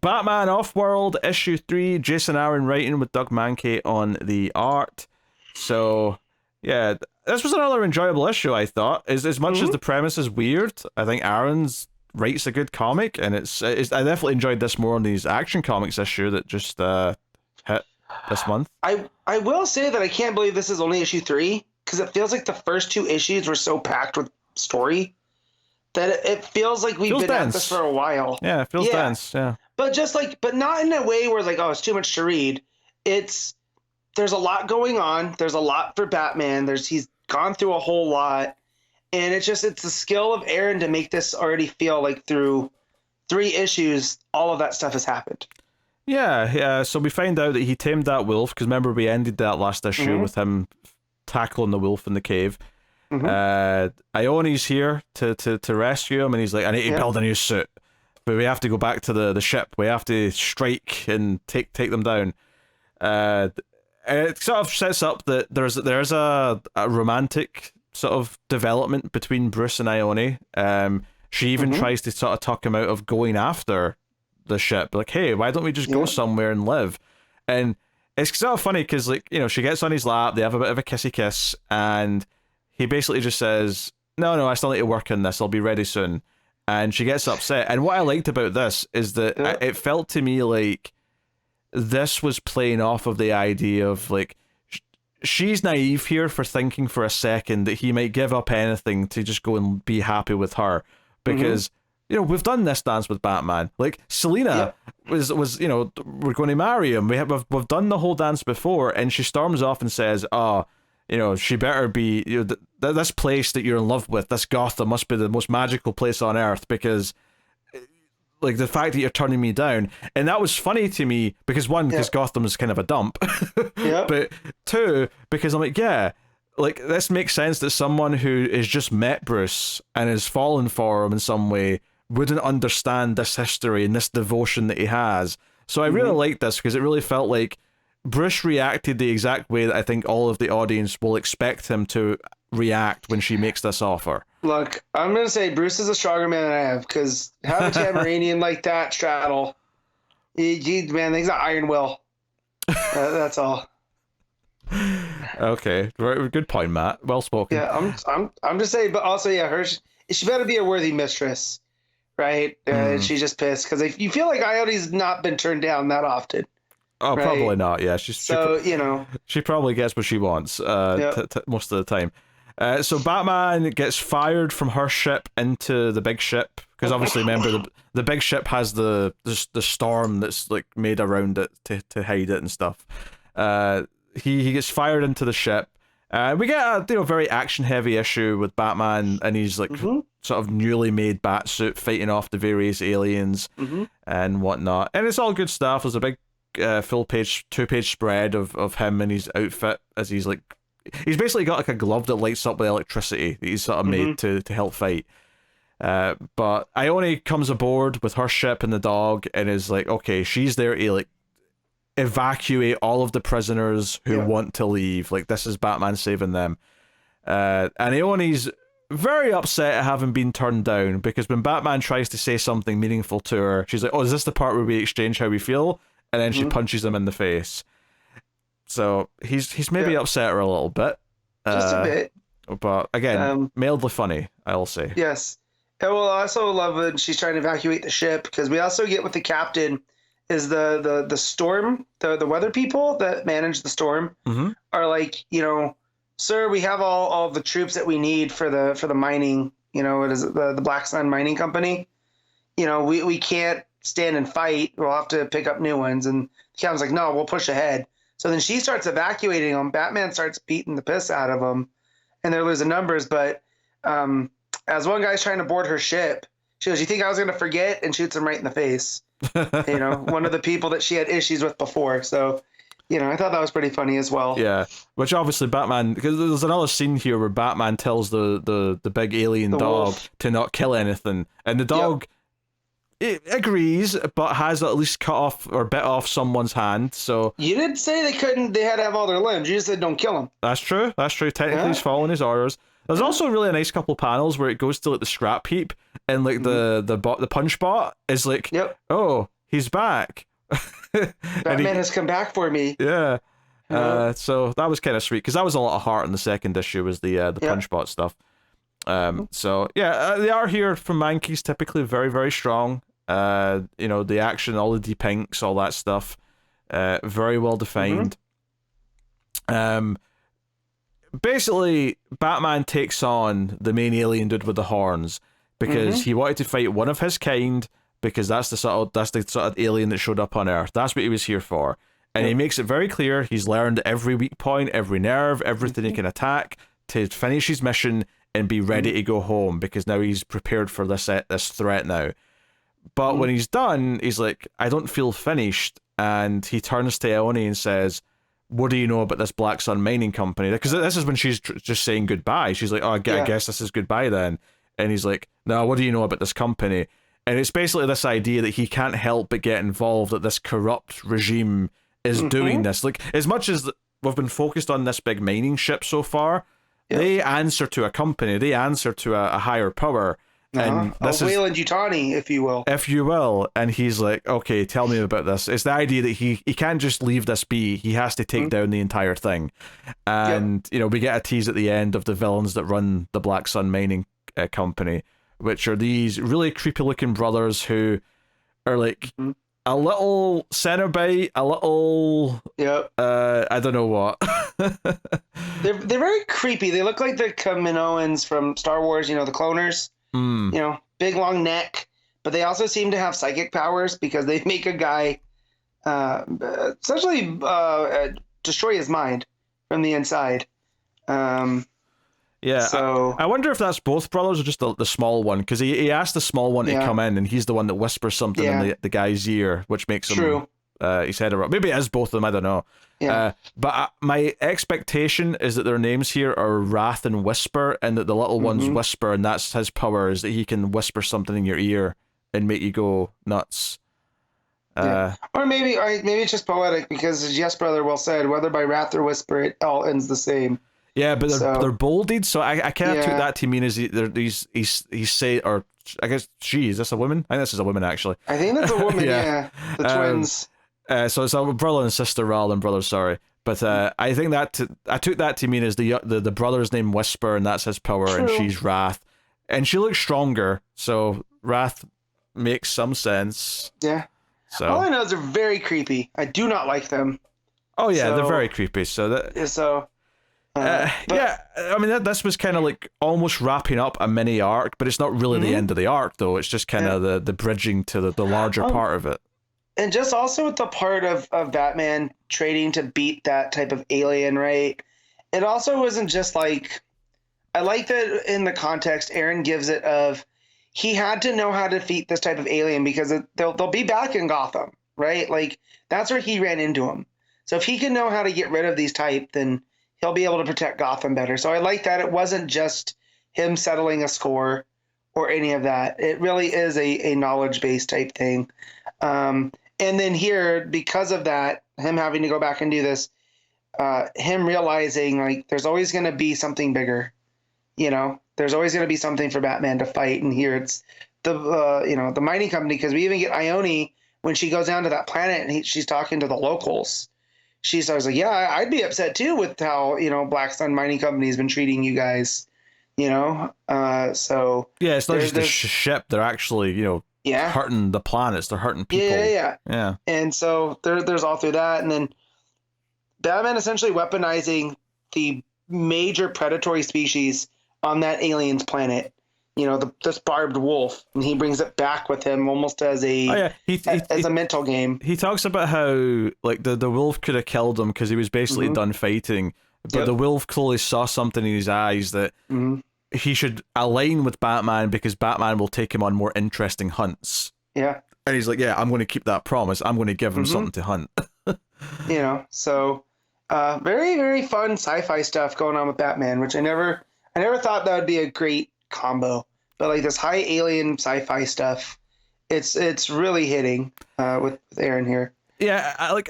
Batman Off-World issue 3, Jason Aaron writing with Doug Mankey on the art. So yeah, this was another enjoyable issue, I thought. As much as the premise is weird, I think Aaron's writes a good comic, and it's I definitely enjoyed this more on these Action Comics issue that just hit this month. I will say that I can't believe this is only issue 3, because it feels like the first 2 issues were so packed with story that it feels like we've been dense. at this for a while. Yeah, it feels dense. Yeah, but not in a way where like, oh, it's too much to read. There's a lot going on. There's a lot for Batman. He's gone through a whole lot, and it's the skill of Aaron to make this already feel like through 3 issues, all of that stuff has happened. Yeah. So we find out that he tamed that wolf, because remember we ended that last issue with him tackling the wolf in the cave. Ione's here to rescue him, and he's like, I need to build a new suit, but we have to go back to the ship. We have to strike and take them down. It sort of sets up that there's a romantic sort of development between Bruce and Ione. She even tries to sort of talk him out of going after the ship, like, hey, why don't we just go somewhere and live? And it's sort of funny because, like, you know, she gets on his lap, they have a bit of a kissy kiss, and he basically just says, no, I still need to work on this, I'll be ready soon. And she gets upset. And what I liked about this is that it felt to me like this was playing off of the idea of, like, she's naive here for thinking for a second that he might give up anything to just go and be happy with her. Because, you know, we've done this dance with Batman. Like, Selina was, you know, we're going to marry him. We've done the whole dance before, and she storms off and says, you know, she better be, you know, this place that you're in love with, this Gotham, must be the most magical place on earth, because, like, the fact that you're turning me down. And that was funny to me, because one, because Gotham is kind of a dump, but two, because I'm like, like, this makes sense that someone who has just met Bruce and has fallen for him in some way wouldn't understand this history and this devotion that he has. So I really liked this, because it really felt like Bruce reacted the exact way that I think all of the audience will expect him to react when she makes this offer. Look, I'm going to say Bruce is a stronger man than I have, because having a Tamaranian like that straddle, man, he's got iron will. That's all. Okay, right, good point, Matt. Well spoken. Yeah, I'm just saying, but also, she better be a worthy mistress, right? She's just pissed because you feel like Ione's not been turned down that often. Oh, right? Probably not. Yeah, she probably gets what she wants most of the time. So Batman gets fired from her ship into the big ship, because obviously, remember, the big ship has the storm that's, like, made around it to hide it and stuff. He gets fired into the ship. We get a very action heavy issue with Batman, and he's like sort of newly made Batsuit fighting off the various aliens and whatnot, and it's all good stuff. There's a big full page 2-page spread of him in his outfit, as he's basically got like a glove that lights up with electricity that he's sort of made to help fight. But Ione comes aboard with her ship and the dog, and is like, okay, she's there to, like, evacuate all of the prisoners who want to leave. Like, this is Batman saving them. And Ione's very upset at having been turned down, because when Batman tries to say something meaningful to her, she's like, oh, is this the part where we exchange how we feel? And then she punches him in the face. So he's maybe upset her a little bit. Just a bit. But again, mildly funny, I'll say. Yes. And we'll also love when she's trying to evacuate the ship, because we also get with the captain is the storm, the weather people that manage the storm are like, you know, sir, we have all the troops that we need for the mining, you know, it is the Black Sun Mining Company. You know, we can't stand and fight. We'll have to pick up new ones. And the captain's like, no, we'll push ahead. So then she starts evacuating them. Batman starts beating the piss out of them, and they're losing numbers. But as one guy's trying to board her ship, she goes, you think I was going to forget? And shoots him right in the face. You know, one of the people that she had issues with before. So, you know, I thought that was pretty funny as well. Yeah, which obviously Batman, because there's another scene here where Batman tells the big alien dog wolf to not kill anything, and the dog it agrees, but has at least cut off or bit off someone's hand. So you didn't say they had to have all their limbs. You just said don't kill them. That's true. Technically, he's following his orders. There's also really a nice couple panels where it goes to, like, the scrap heap, and, like, the punch bot is like, oh, he's back. Batman has come back for me. Yeah. So that was kind of sweet, because that was a lot of heart in the second issue, was the Punchbot stuff. So yeah, they are here from Mankeys, typically very, very strong. The action, all the deep inks, all that stuff, very well defined. Basically, Batman takes on the main alien dude with the horns because he wanted to fight one of his kind, because that's the sort of alien that showed up on Earth. That's what he was here for. And he makes it very clear he's learned every weak point, every nerve, everything he can attack to finish his mission and be ready to go home, because now he's prepared for this threat now. But when he's done, he's like, I don't feel finished. And he turns to Eoni and says, what do you know about this Black Sun Mining Company? Because this is when she's just saying goodbye. She's like, I guess this is goodbye then. And he's like, no, what do you know about this company? And it's basically this idea that he can't help but get involved, that this corrupt regime is doing this. Like, as much as we've been focused on this big mining ship so far, they answer to a company, they answer to a higher power. And this is Weyland-Yutani, if you will. If you will. And he's like, okay, tell me about this. It's the idea that he can't just leave this be. He has to take down the entire thing. And, we get a tease at the end of the villains that run the Black Sun Mining Company, which are these really creepy-looking brothers who are like a little Cenobite, a little... I don't know what. They're very creepy. They look like the Kaminoans from Star Wars, the cloners. Big long neck, but they also seem to have psychic powers, because they make a guy essentially destroy his mind from the inside. So I wonder if that's both brothers or just the small one, because he asked the small one to come in, and he's the one that whispers something in the guy's ear, which makes him his head around. Maybe it is both of them, I don't know. But my expectation is that their names here are Wrath and Whisper, and that the little one's Whisper, and that's his power, is that he can whisper something in your ear and make you go nuts. Or maybe it's just poetic, because as Yes Brother well said, whether by wrath or whisper, it all ends the same. Yeah, but they're bolded, so I kind of took that to mean he's say, or I guess she, is this a woman? I think this is a woman, actually. I think that's a woman, the twins. So it's a brother and sister rather than brothers, sorry. But I think I took that to mean is the brother's name Whisper, and that's his power, and she's Wrath. And she looks stronger, so Wrath makes some sense. Yeah. So all I know is they're very creepy. I do not like them. Oh yeah, they're very creepy. So I mean, this was kind of like almost wrapping up a mini arc, but it's not really the end of the arc, though. It's just kind of the bridging to the larger part of it. And just also with the part of Batman trading to beat that type of alien, right? It also wasn't just like, I like that in the context Aaron gives it of, he had to know how to defeat this type of alien, because they'll be back in Gotham, right? Like, that's where he ran into him. So if he can know how to get rid of these type, then he'll be able to protect Gotham better. So I like that it wasn't just him settling a score or any of that. It really is a knowledge-based type thing. And then here, because of that, him having to go back and do this, him realizing, like, there's always going to be something bigger, there's always going to be something for Batman to fight. And here it's the mining company, because we even get Ione when she goes down to that planet and she's talking to the locals. She starts like, yeah, I'd be upset too with how, Black Sun Mining Company has been treating you guys, so. Yeah, it's not just the ship. They're actually, hurting the planets. They're hurting people. Yeah. And so there's all through that. And then Batman essentially weaponizing the major predatory species on that alien's planet, this barbed wolf, and he brings it back with him almost as a as a mental game. He talks about how, like, the wolf could have killed him because he was basically done fighting, but the wolf clearly saw something in his eyes that he should align with Batman, because Batman will take him on more interesting hunts. Yeah. And he's like, yeah, I'm going to keep that promise. I'm going to give him something to hunt. So very, very fun sci-fi stuff going on with Batman, which I never thought that would be a great combo. But like this high alien sci-fi stuff, it's really hitting with Aaron here. Yeah,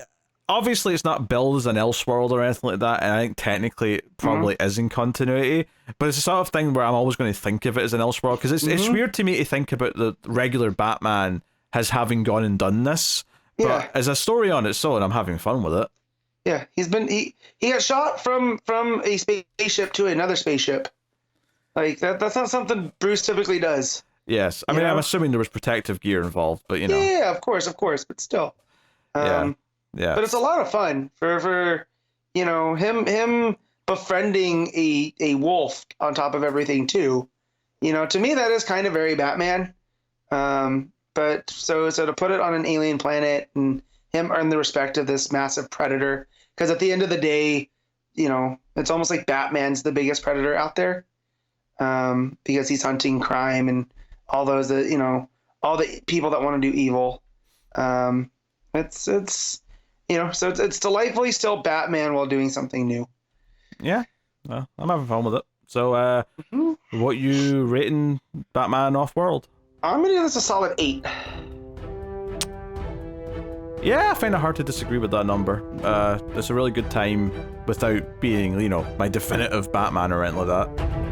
obviously it's not billed as an Elseworld or anything like that, and I think technically it probably is in continuity, but it's the sort of thing where I'm always going to think of it as an Elseworld, because it's weird to me to think about the regular Batman his having gone and done this. Yeah. But as a story on its own, I'm having fun with it. Yeah, he got shot from a spaceship to another spaceship. Like that's not something Bruce typically does. Yes, I mean, I'm assuming there was protective gear involved, but you know. Yeah, of course, but still. Yeah. But it's a lot of fun for him befriending a wolf on top of everything too. To me that is kind of very Batman. But so to put it on an alien planet and him earn the respect of this massive predator, because at the end of the day, it's almost like Batman's the biggest predator out there, because he's hunting crime and all those all the people that want to do evil. It's it's delightfully still Batman while doing something new. Yeah, well, I'm having fun with it. So, what you rating Batman Off-World? I'm gonna give this a solid 8. Yeah, I find it hard to disagree with that number. It's a really good time without being, my definitive Batman or anything like that.